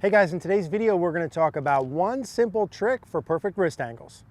Hey guys, in today's video, we're going to talk about one simple trick for perfect wrist angles.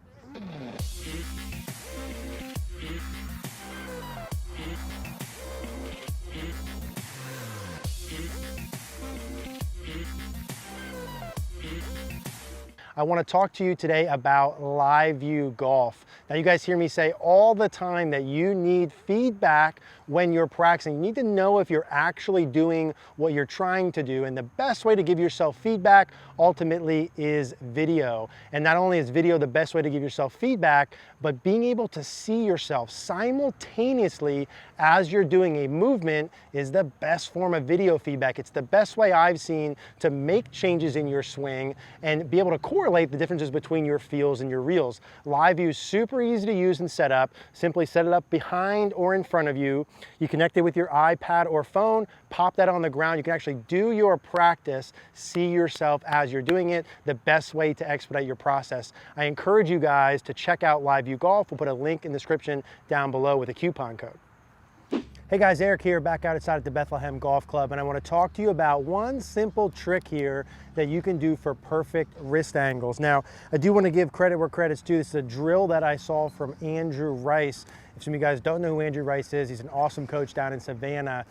I want to talk to you today about live view golf. Now you guys hear me say all the time that you need feedback when you're practicing. You need to know if you're actually doing what you're trying to do, and the best way to give yourself feedback ultimately is video. And not only is video the best way to give yourself feedback, but being able to see yourself simultaneously as you're doing a movement is the best form of video feedback. It's the best way I've seen to make changes in your swing and be able to correlate the differences between your feels and your reels. Live view is super easy to use and set up. Simply set it up behind or in front of you. You connect it with your iPad or phone, pop that on the ground. You can actually do your practice, see yourself as you're doing it, the best way to expedite your process. I encourage you guys to check out Live View Golf. We'll put a link in the description down below with a coupon code. Hey guys, Eric here, back outside at the Bethlehem Golf Club, and I want to talk to you about one simple trick here that you can do for perfect wrist angles. Now, I do want to give credit where credit's due. This is a drill that I saw from Andrew Rice. If some of you guys don't know who Andrew Rice is, he's an awesome coach down in Savannah.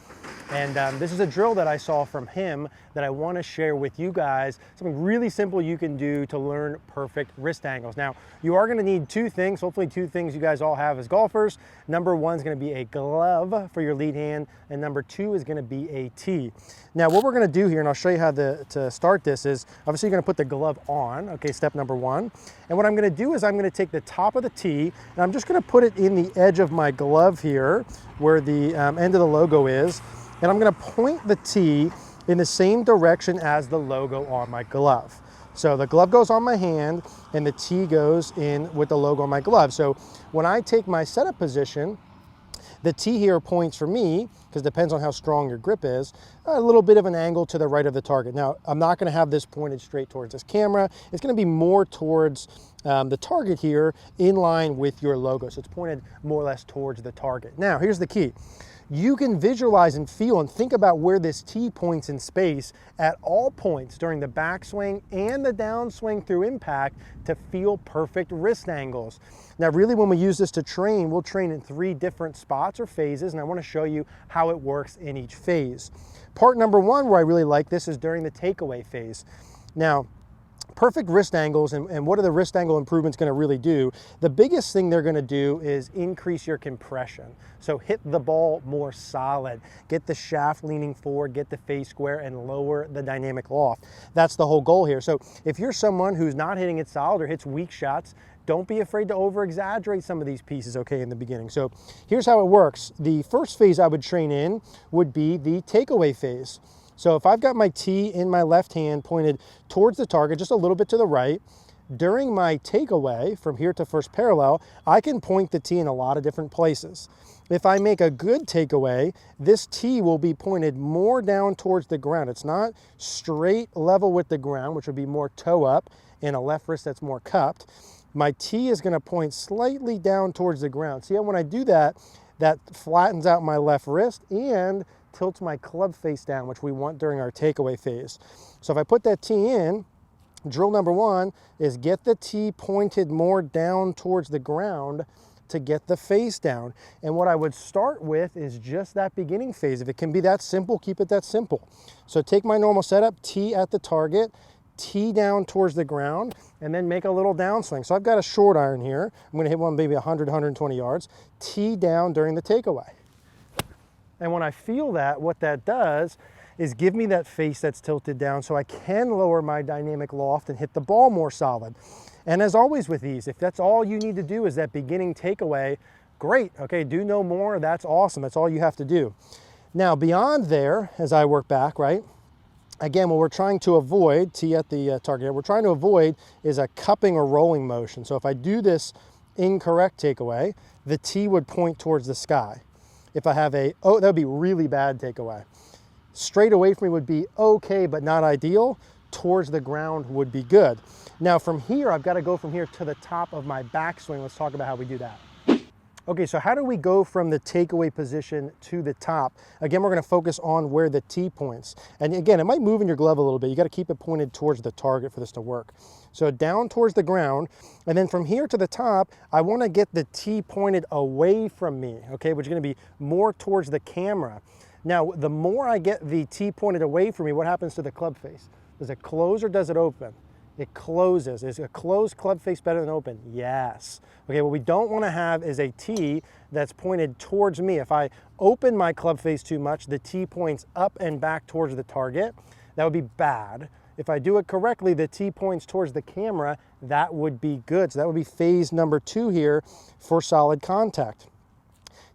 And this is a drill that I saw from him that I want to share with you guys. Something really simple you can do to learn perfect wrist angles. Now, you are going to need two things, hopefully two things you guys all have as golfers. Number one is going to be a glove for your lead hand, and number two is going to be a tee. Now, what we're going to do here, and I'll show you how to start this, is obviously you're going to put the glove on, okay, step number one. And what I'm going to do is I'm going to take the top of the tee, and I'm just going to put it in the edge of my glove here, where the end of the logo is, and I'm going to point the tee in the same direction as the logo on my glove. So the glove goes on my hand, and the tee goes in with the logo on my glove. So when I take my setup position, the tee here points for me, because it depends on how strong your grip is, a little bit of an angle to the right of the target. Now, I'm not going to have this pointed straight towards this camera. It's going to be more towards the target here, in line with your logo. So it's pointed more or less towards the target. Now, here's the key. You can visualize and feel and think about where this tee points in space at all points during the backswing and the downswing through impact to feel perfect wrist angles. Now, really, when we use this to train, we'll train in 3 different spots or phases, and I want to show you how it works in each phase. Part number one, where I really like this, is during the takeaway phase. Now, perfect wrist angles, and what are the wrist angle improvements going to really do? The biggest thing they're going to do is increase your compression. So hit the ball more solid, get the shaft leaning forward, get the face square, and lower the dynamic loft. That's the whole goal here. So if you're someone who's not hitting it solid or hits weak shots, don't be afraid to over-exaggerate some of these pieces, okay, in the beginning. So here's how it works. The first phase I would train in would be the takeaway phase. So if I've got my tee in my left hand pointed towards the target, just a little bit to the right, during my takeaway from here to first parallel, I can point the tee in a lot of different places. If I make a good takeaway, this tee will be pointed more down towards the ground. It's not straight level with the ground, which would be more toe up, and a left wrist that's more cupped. My tee is going to point slightly down towards the ground. See how when I do that, that flattens out my left wrist and tilts my club face down, which we want during our takeaway phase. So if I put that tee in, drill number one is get the tee pointed more down towards the ground to get the face down. And what I would start with is just that beginning phase. If it can be that simple, keep it that simple. So take my normal setup, tee at the target, tee down towards the ground, and then make a little downswing. So I've got a short iron here. I'm going to hit one maybe 100, 120 yards, tee down during the takeaway. And when I feel that, what that does is give me that face that's tilted down so I can lower my dynamic loft and hit the ball more solid. And as always with these, if that's all you need to do is that beginning takeaway, great, okay, do no more, that's awesome, that's all you have to do. Now beyond there, as I work back, right, again, what we're trying to avoid, tee at the target, what we're trying to avoid is a cupping or rolling motion. So if I do this incorrect takeaway, the tee would point towards the sky. If I have that would be really bad takeaway. Straight away from me would be okay, but not ideal. Towards the ground would be good. Now from here, I've got to go from here to the top of my backswing. Let's talk about how we do that. Okay, so how do we go from the takeaway position to the top? Again, we're gonna focus on where the tee points. And again, it might move in your glove a little bit. You gotta keep it pointed towards the target for this to work. So down towards the ground, and then from here to the top, I wanna get the tee pointed away from me, okay, which is gonna be more towards the camera. Now, the more I get the tee pointed away from me, what happens to the club face? Does it close or does it open? It closes. Is a closed club face better than open? Yes. Okay, what we don't want to have is a tee that's pointed towards me. If I open my club face too much, the tee points up and back towards the target. That would be bad. If I do it correctly, the tee points towards the camera. That would be good. So that would be phase number 2 here for solid contact.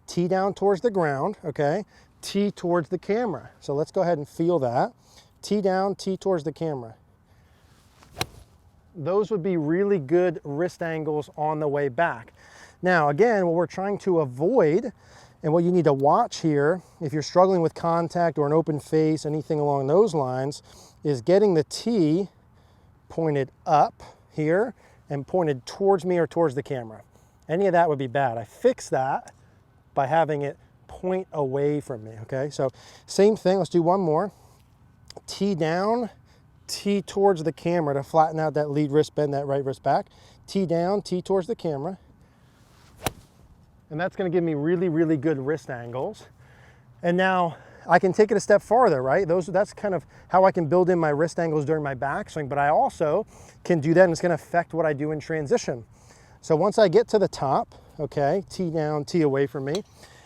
Tee down towards the ground, okay? Tee towards the camera. So let's go ahead and feel that. Tee down, tee towards the camera. Those would be really good wrist angles on the way back. Now, again, what we're trying to avoid and what you need to watch here, if you're struggling with contact or an open face, anything along those lines, is getting the tee pointed up here and pointed towards me or towards the camera. Any of that would be bad. I fix that by having it point away from me, okay? So same thing, let's do one more. Tee down, tee towards the camera to flatten out that lead wrist, bend that right wrist back. Tee down, tee towards the camera. And that's gonna give me really, really good wrist angles. And now I can take it a step farther, right? That's kind of how I can build in my wrist angles during my backswing, but I also can do that and it's gonna affect what I do in transition. So once I get to the top, okay, tee down, tee away from me.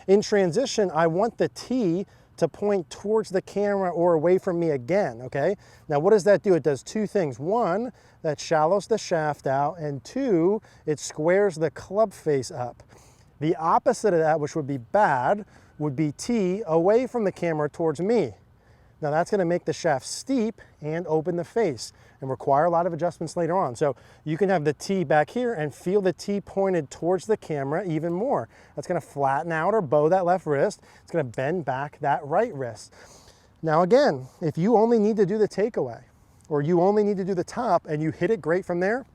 In transition, I want the tee to point towards the camera or away from me again, okay? Now what does that do? It does 2 things. 1, that shallows the shaft out, and 2, it squares the club face up. The opposite of that, which would be bad, would be tee away from the camera towards me. Now that's gonna make the shaft steep and open the face and require a lot of adjustments later on. So you can have the tee back here and feel the tee pointed towards the camera even more. That's gonna flatten out or bow that left wrist. It's gonna bend back that right wrist. Now again, if you only need to do the takeaway or you only need to do the top and you hit it great from there,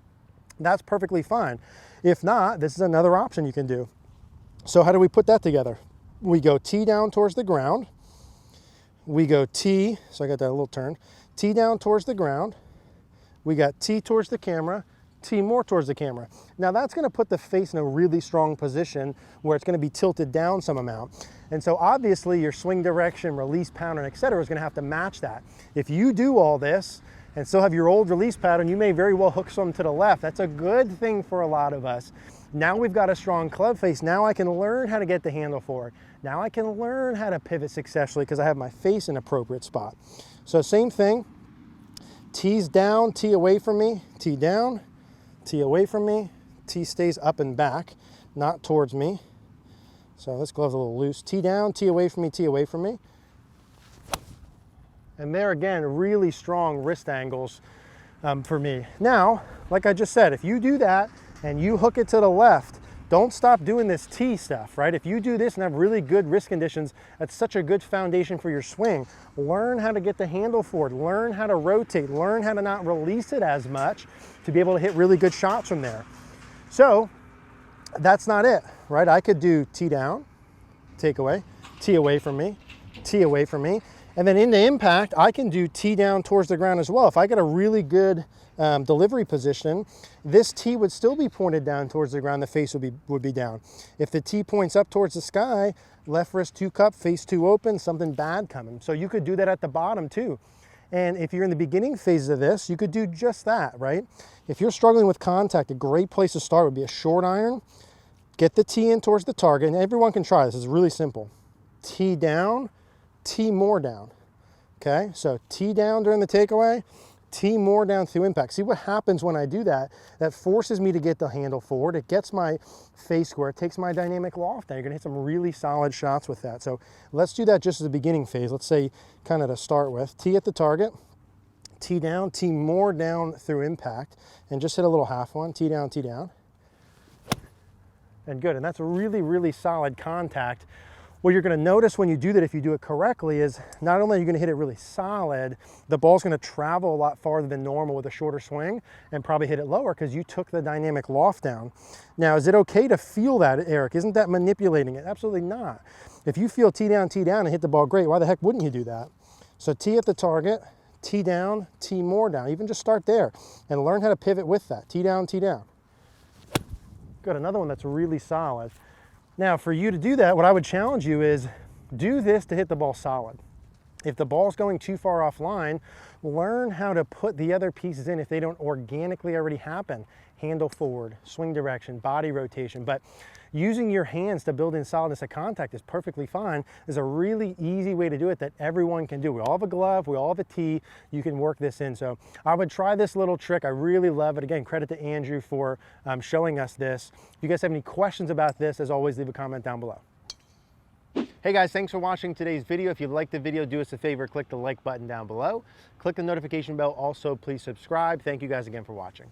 that's perfectly fine. If not, this is another option you can do. So how do we put that together? We go tee down towards the ground. We go tee, so I got that little turn. Tee down towards the ground. We got tee towards the camera, tee more towards the camera. Now that's gonna put the face in a really strong position where it's gonna be tilted down some amount. And so obviously your swing direction, release pattern, et cetera, is gonna have to match that. If you do all this and still have your old release pattern, you may very well hook some to the left. That's a good thing for a lot of us. Now we've got a strong club face. Now I can learn how to get the handle forward. Now I can learn how to pivot successfully because I have my face in an appropriate spot. So same thing, tee's down, tee away from me, tee down, tee away from me, tee stays up and back, not towards me. So this glove's a little loose. Tee down, tee away from me, tee away from me. And there again, really strong wrist angles for me. Now, like I just said, if you do that and you hook it to the left, don't stop doing this tee stuff, right? If you do this and have really good wrist conditions, that's such a good foundation for your swing. Learn how to get the handle forward, learn how to rotate, learn how to not release it as much to be able to hit really good shots from there. So that's not it, right? I could do tee down, take away, tee away from me, tee away from me. And then into impact, I can do tee down towards the ground as well. If I get a really good delivery position, this tee would still be pointed down towards the ground, the face would be down. If the tee points up towards the sky, left wrist 2 cup, face 2 open, something bad coming. So you could do that at the bottom too. And if you're in the beginning phases of this, you could do just that, right? If you're struggling with contact, a great place to start would be a short iron. Get the tee in towards the target, and everyone can try this, it's really simple. Tee down, tee more down, okay? So tee down during the takeaway, tee more down through impact. See what happens when I do that? That forces me to get the handle forward. It gets my face square. It takes my dynamic loft down. You're gonna hit some really solid shots with that. So let's do that just as a beginning phase. Let's say kind of to start with. Tee at the target, tee down, tee more down through impact, and just hit a little half one. Tee down, tee down. And good, and that's a really, really solid contact What you're gonna notice when you do that, if you do it correctly, is not only are you gonna hit it really solid, the ball's gonna travel a lot farther than normal with a shorter swing and probably hit it lower because you took the dynamic loft down. Now, is it okay to feel that, Eric? Isn't that manipulating it? Absolutely not. If you feel tee down and hit the ball great, why the heck wouldn't you do that? So tee at the target, tee down, tee more down. Even just start there and learn how to pivot with that. Tee down, tee down. Good, another one that's really solid. Now, for you to do that, what I would challenge you is do this to hit the ball solid. If the ball's going too far offline, learn how to put the other pieces in if they don't organically already happen. Handle forward, swing direction, body rotation. But using your hands to build in solidness of contact is perfectly fine. There's a really easy way to do it that everyone can do. We all have a glove, we all have a tee, you can work this in. So I would try this little trick. I really love it. Again, credit to Andrew for showing us this. If you guys have any questions about this, as always, leave a comment down below. Hey guys, thanks for watching today's video. If you liked the video, do us a favor, click the like button down below. Click the notification bell. Also, please subscribe. Thank you guys again for watching.